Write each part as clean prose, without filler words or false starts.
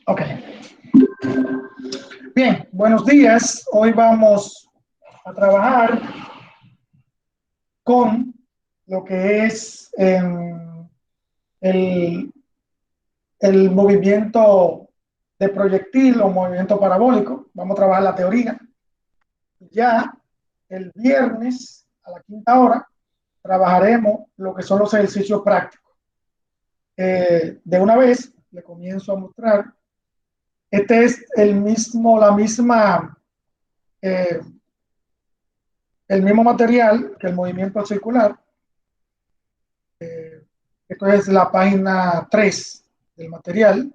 Ok. Bien, buenos días. Hoy vamos a trabajar con lo que es el, el movimiento de proyectil o movimiento parabólico. Vamos a trabajar la teoría. Ya el viernes a la quinta hora trabajaremos lo que son los ejercicios prácticos. De una vez le comienzo a mostrar. Este es eh, el mismo material que el movimiento circular. Esto es la página 3 del material.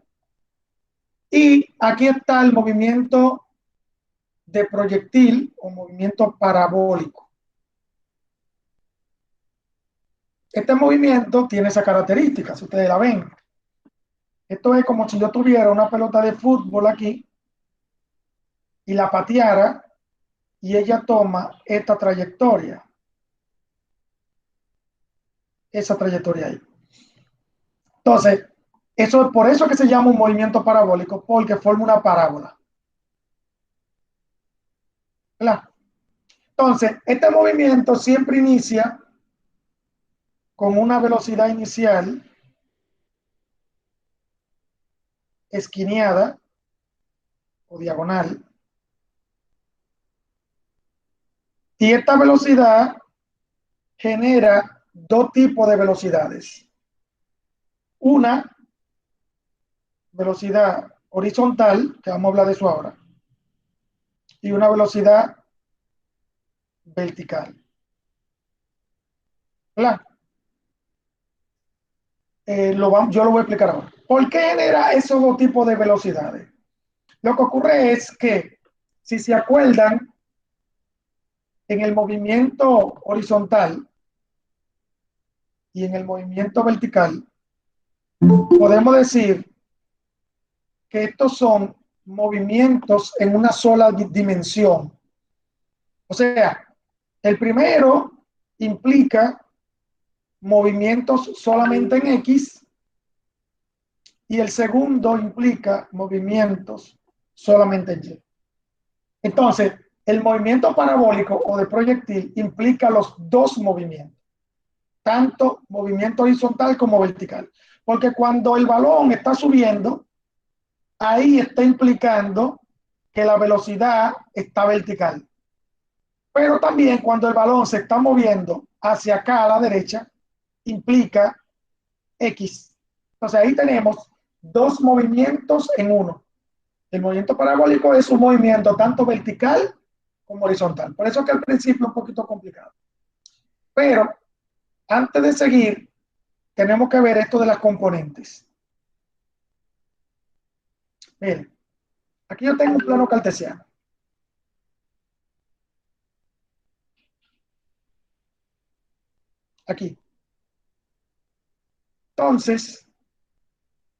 Y aquí está el movimiento de proyectil o movimiento parabólico. Este movimiento tiene esa característica, si ustedes la ven. Esto es como si yo tuviera una pelota de fútbol aquí y la pateara y ella toma esta trayectoria. Esa trayectoria ahí. Entonces, eso, por eso que se llama un movimiento parabólico, porque forma una parábola. ¿Verdad? Entonces, este movimiento siempre inicia con una velocidad inicial esquineada o diagonal. Y esta velocidad genera dos tipos de velocidades. Una velocidad horizontal, que vamos a hablar de eso ahora, y una velocidad vertical. ¿Verdad? Yo lo voy a explicar ahora. ¿Por qué genera esos dos tipos de velocidades? Lo que ocurre es que, si se acuerdan, en el movimiento horizontal y en el movimiento vertical, podemos decir que estos son movimientos en una sola dimensión. O sea, el primero implica movimientos solamente en X y el segundo implica movimientos solamente en Y. Entonces, el movimiento parabólico o de proyectil implica los dos movimientos, tanto movimiento horizontal como vertical. Porque cuando el balón está subiendo, ahí está implicando que la velocidad está vertical. Pero también cuando el balón se está moviendo hacia acá a la derecha, implica X. Entonces ahí tenemos dos movimientos en uno. El movimiento parabólico es un movimiento tanto vertical como horizontal. Por eso que al principio es un poquito complicado. Pero antes de seguir, tenemos que ver esto de las componentes. Miren, aquí yo tengo un plano cartesiano. Aquí. Entonces,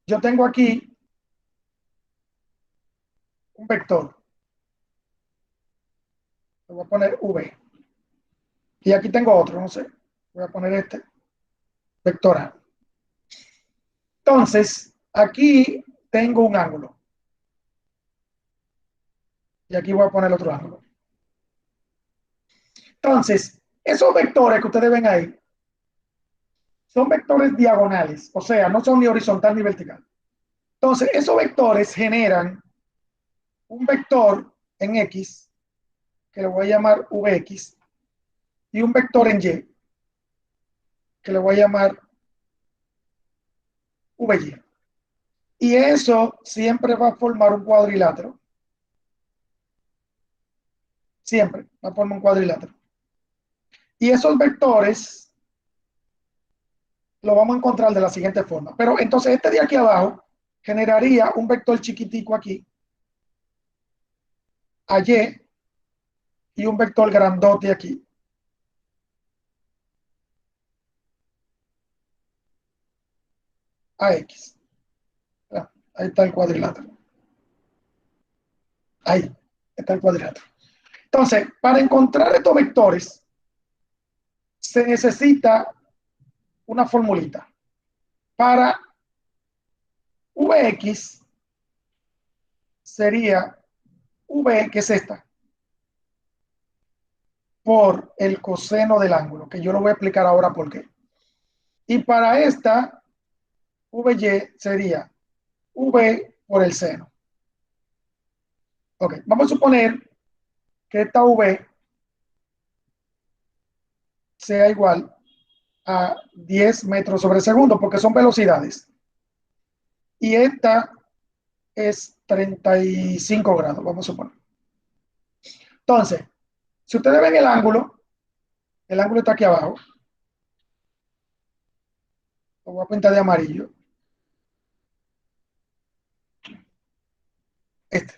yo tengo aquí un vector. Le voy a poner V. Y aquí tengo otro, no sé. Voy a poner este, vector A. Entonces, aquí tengo un ángulo. Y aquí voy a poner otro ángulo. Entonces, esos vectores que ustedes ven ahí son vectores diagonales, o sea, no son ni horizontal ni vertical. Entonces, esos vectores generan un vector en X, que le voy a llamar Vx, y un vector en Y, que le voy a llamar Vy. Y eso siempre va a formar un cuadrilátero. Siempre va a formar un cuadrilátero. Y esos vectores lo vamos a encontrar de la siguiente forma. Pero entonces este de aquí abajo generaría un vector chiquitico aquí, a Y, y un vector grandote aquí. A X. Ahí está el cuadrilátero. Ahí está el cuadrilátero. Entonces, para encontrar estos vectores, se necesita una formulita. Para Vx sería V, que es esta, por el coseno del ángulo, que yo lo voy a explicar ahora por qué. Y para esta, VY sería V por el seno. Ok, vamos a suponer que esta V sea igual a 10 metros sobre segundo, porque son velocidades. Y esta es 35 grados, vamos a suponer. Entonces, si ustedes ven el ángulo está aquí abajo. Lo voy a pintar de amarillo. Este.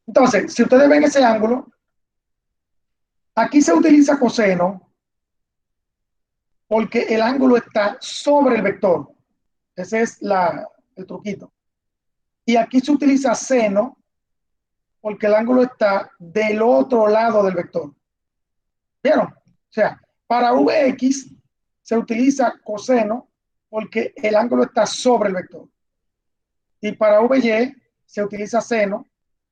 Entonces, si ustedes ven ese ángulo, aquí se utiliza coseno porque el ángulo está sobre el vector. Ese es el truquito. Y aquí se utiliza seno porque el ángulo está del otro lado del vector. ¿Vieron? O sea, para Vx se utiliza coseno porque el ángulo está sobre el vector. Y para Vy se utiliza seno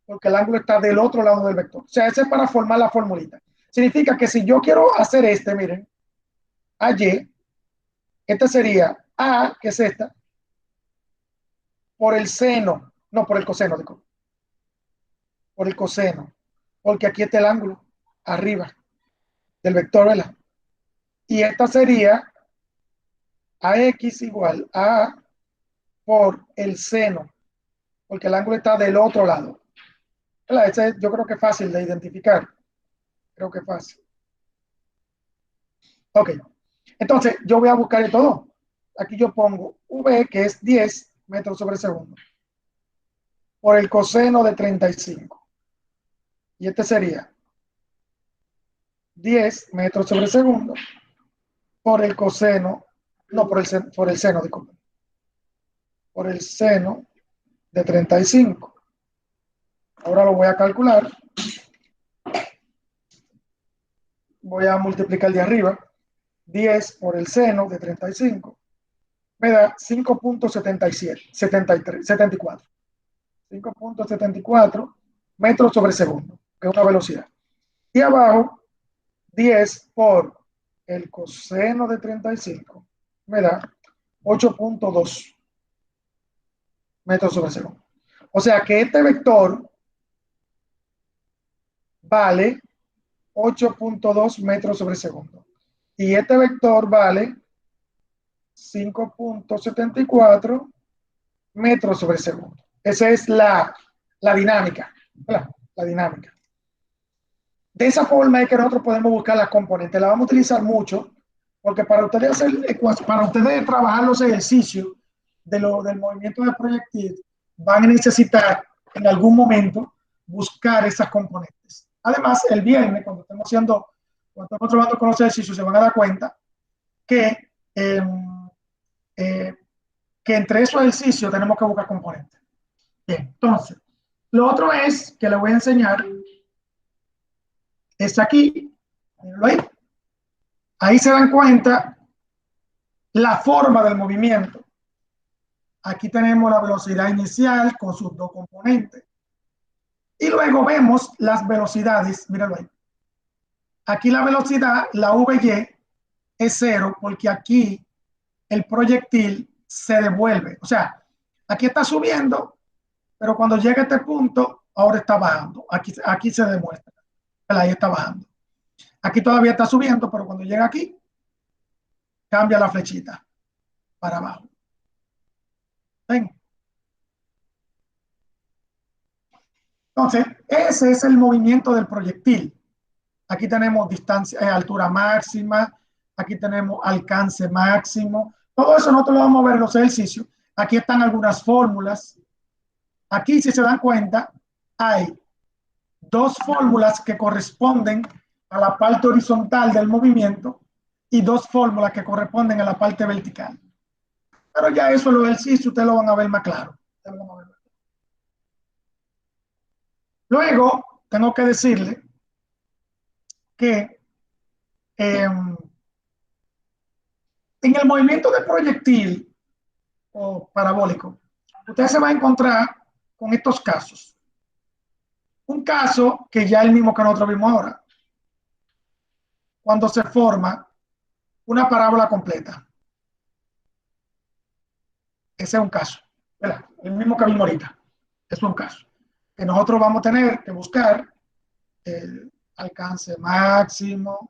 porque el ángulo está del otro lado del vector. O sea, ese es para formar la formulita. Significa que si yo quiero hacer miren, AY, esta sería A, que es esta, por el seno, no por el coseno, por el coseno, porque aquí está el ángulo, arriba del vector, ¿verdad? Y esta sería AX igual a A por el seno, porque el ángulo está del otro lado. Ese yo creo que es fácil de identificar. Creo que es fácil. Ok. Entonces, yo voy a buscar todo. Aquí yo pongo V, que es 10 metros sobre segundo, por el coseno de 35. Y este sería 10 metros sobre segundo por el coseno, no, por el seno, disculpe, por el seno de 35. Ahora lo voy a calcular. Voy a multiplicar de arriba. 10 por el seno de 35 me da 5.74. 5.74 metros sobre segundo, que es una velocidad. Y abajo, 10 por el coseno de 35 me da 8.2 metros sobre segundo. O sea que este vector vale 8.2 metros sobre segundo. Y este vector vale 5.74 metros sobre segundo. Esa es la dinámica. La dinámica. De esa forma es que nosotros podemos buscar las componentes. La vamos a utilizar mucho porque para ustedes trabajar los ejercicios del movimiento del proyectil, van a necesitar en algún momento buscar esas componentes. Además, el viernes, cuando estamos trabajando con los ejercicios, se van a dar cuenta que, eh, eh, que entre esos ejercicios tenemos que buscar componentes. Bien, entonces, lo otro es que les voy a enseñar es aquí, ahí. Ahí se dan cuenta la forma del movimiento. Aquí tenemos la velocidad inicial con sus dos componentes. Y luego vemos las velocidades, míralo ahí. Aquí la velocidad, la VY, es cero porque aquí el proyectil se devuelve. O sea, aquí está subiendo, pero cuando llega a este punto, ahora está bajando. Aquí se demuestra. Ahí está bajando. Aquí todavía está subiendo, pero cuando llega aquí, cambia la flechita para abajo. ¿Ven? Entonces, ese es el movimiento del proyectil. Aquí tenemos distancia, altura máxima, aquí tenemos alcance máximo. Todo eso nosotros lo vamos a ver en los ejercicios. Aquí están algunas fórmulas. Aquí, si se dan cuenta, hay dos fórmulas que corresponden a la parte horizontal del movimiento y dos fórmulas que corresponden a la parte vertical. Pero ya eso en los ejercicios ustedes lo van a ver más claro. Luego, tengo que decirle que en el movimiento de proyectil o parabólico, usted se va a encontrar con estos casos. Un caso que ya es el mismo que nosotros vimos ahora, cuando se forma una parábola completa. Ese es un caso, ¿verdad? El mismo que vimos ahorita. Es un caso. Que nosotros vamos a tener que buscar el alcance máximo,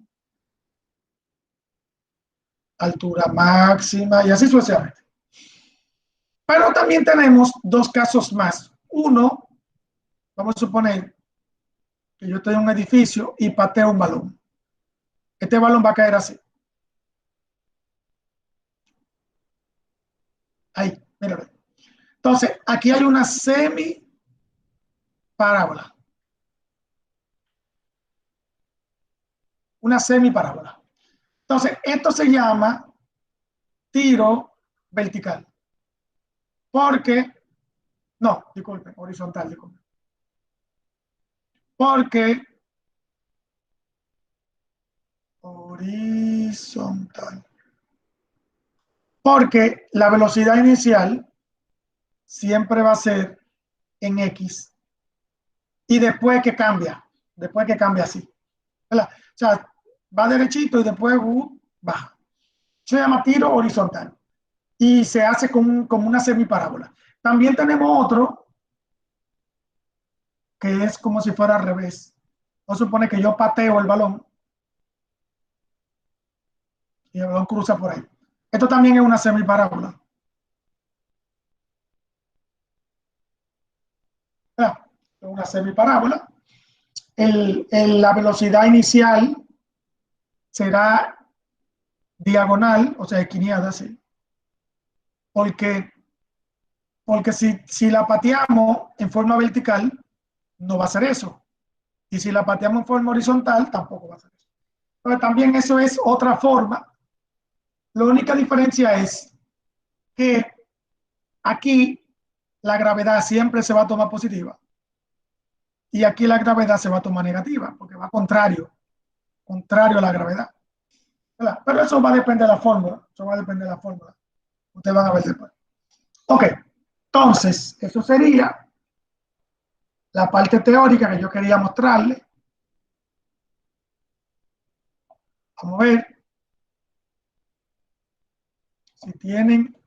altura máxima y así sucesivamente. Pero también tenemos dos casos más. Uno, vamos a suponer que yo estoy en un edificio y pateo un balón. Este balón va a caer así. Ahí, míralo. Entonces, aquí hay una semi parábola. Una semi parábola. Entonces, esto se llama tiro vertical. Porque, no, disculpen, horizontal, disculpen. Porque horizontal. Porque la velocidad inicial siempre va a ser en X y después que cambia así. ¿Verdad? O sea, va derechito y después baja. Se llama tiro horizontal y se hace como una semiparábola. También tenemos otro que es como si fuera al revés. No supone que yo pateo el balón y el balón cruza por ahí. Esto también es una semiparábola. ¿Verdad? Es una semiparábola. La velocidad inicial será diagonal, o sea, equiniada, sí. Porque, porque si la pateamos en forma vertical, no va a ser eso. Y si la pateamos en forma horizontal, tampoco va a ser eso. Pero también eso es otra forma. La única diferencia es que aquí la gravedad siempre se va a tomar positiva y aquí la gravedad se va a tomar negativa porque va contrario a la gravedad. ¿Verdad? Pero eso va a depender de la fórmula. Eso va a depender de la fórmula. Ustedes van a ver después. Ok, entonces, eso sería la parte teórica que yo quería mostrarle. Vamos a ver si tienen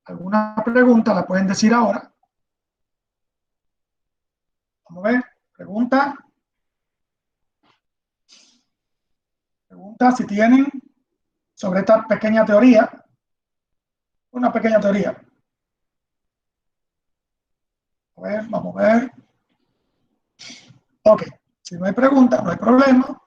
alguna pregunta, la pueden decir ahora. Vamos a ver, pregunta. Pregunta si tienen sobre esta pequeña teoría. Una pequeña teoría. A ver, vamos a ver. Ok, si no hay pregunta, no hay problema.